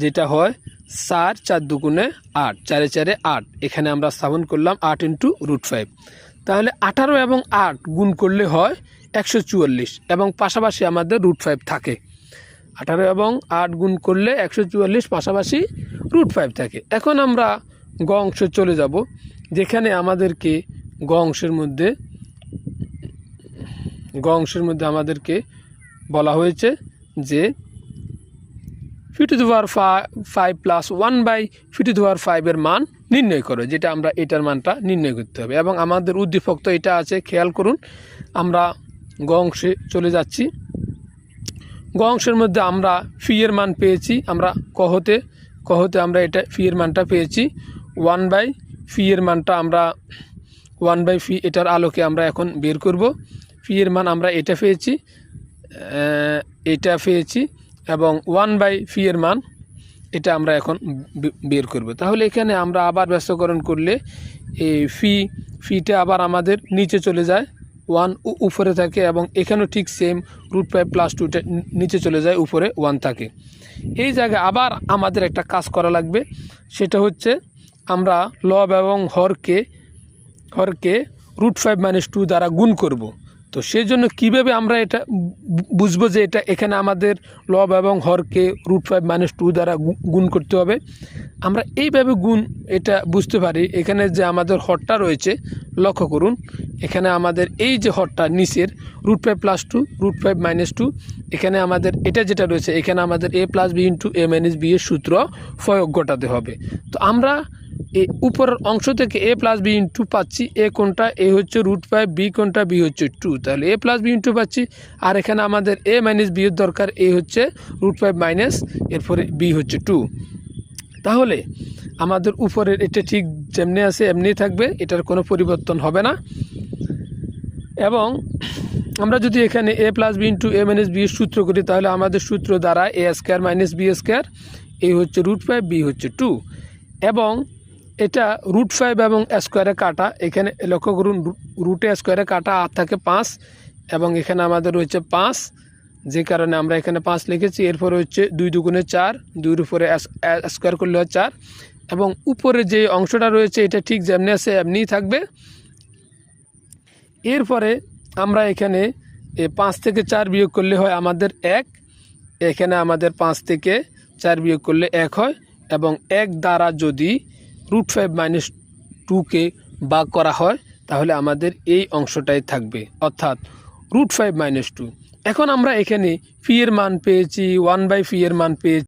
যেটা হয় 4 4 দুগুণে 8, 4 4 8। এখানে আমরা স্থাপন করলাম 8 × √5। তাহলে 18 এবং 8 গুণ করলে হয় 144 এবং পাশাপাশি আমাদের √5 থাকে। 18 এবং 8 গুণ করলে 144, পাশাপাশি √5 থাকে। এখন আমরা গ অংশে চলে যাব, যেখানে আমাদেরকে গ অংশের মধ্যে আমাদেরকে বলা হয়েছে যে π/5 + 1/π/5 এর মান নির্ণয় করো, যেটা আমরা এটার মানটা নির্ণয় করতে হবে। এবং আমাদের উদ্দীপক তো এটা আছে, খেয়াল করুন। আমরা গ অংশে চলে যাচ্ছি। গ অংশের মধ্যে আমরা ফি এর মান পেয়েছি। আমরা কহতে আমরা এটা ফি এর মানটা পেয়েছি 1/φ এর মানটা আমরা 1/φ এটার আলোকে আমরা এখন বের করব। ফি এর মান আমরা এটা পেয়েছি এবং 1/φ এর মান এটা আমরা এখন বের করব। তাহলে এখানে আমরা আবার ব্যস্তকরণ করলে এই ফিটা আবার আমাদের নিচে চলে যায়, 1 উপরে থাকে, এবং এখানেও ঠিক সেম √5 + 2টা নিচে চলে যায়, উপরে 1 থাকে। এই জায়গায় আবার আমাদের একটা কাজ করা লাগবে, সেটা হচ্ছে আমরা লব এবং হরকে √5 - 2 দ্বারা গুণ করব। তো সেই জন্য কীভাবে আমরা এটা বুঝবো যে এটা এখানে আমাদের লব এবং হরকে √5 - 2 দ্বারা গুণ করতে হবে? আমরা এইভাবে এটা বুঝতে পারি। এখানে যে আমাদের হরটা রয়েছে, লক্ষ্য করুন, এখানে আমাদের এই যে হরটা নিচের √5 + 2 √5 - 2, এখানে আমাদের এটা যেটা রয়েছে, এখানে আমাদের a + b × a - b এর সূত্র প্রয়োগ ঘটাতে হবে। তো আমরা এই উপরের অংশ থেকে a + b × পাচ্ছি। a কোনটা? a হচ্ছে √5, b কোনটা? b হচ্ছে 2। তাহলে a + b × পাচ্ছি, আর এখানে আমাদের a - b এর দরকার। a হচ্ছে √5 এরপরে b হচ্ছে 2। তাহলে আমাদের উপরের এটা ঠিক যেমনি আছে এমনি থাকবে, এটার কোনো পরিবর্তন হবে না। এবং আমরা যদি এখানে a + b × a - b এর সূত্র করি, তাহলে আমাদের সূত্র দ্বারা a² - b², a হচ্ছে √5, b হচ্ছে 2। এবং এটা √5 এবং স্কোয়ারে কাটা, এখানে লক্ষ্য করুন, √² কাটা আর থাকে 5, এবং এখানে আমাদের রয়েছে 5, যে কারণে আমরা এখানে 5 লিখেছি। এরপরে হচ্ছে 2 দুগুণে 4, 2-এর উপরে স্কোয়ার করলে হয় 4, এবং উপরে যে অংশটা রয়েছে এটা ঠিক যেমনি আছে এমনিই থাকবে। এরপরে আমরা এখানে 5 থেকে 4 বিয়োগ করলে হয় আমাদের 1, এখানে আমাদের 5 থেকে 4 বিয়োগ করলে 1 হয়, এবং 1 দ্বারা যদি √5 - 2কে ভাগ করা হয়, তাহলে আমাদের এই অংশটাই থাকবে, অর্থাৎ √5 - 2। এখন আমরা এখানে ফি এর মান পেয়েছি, 1/φ এর মান পেয়েছি।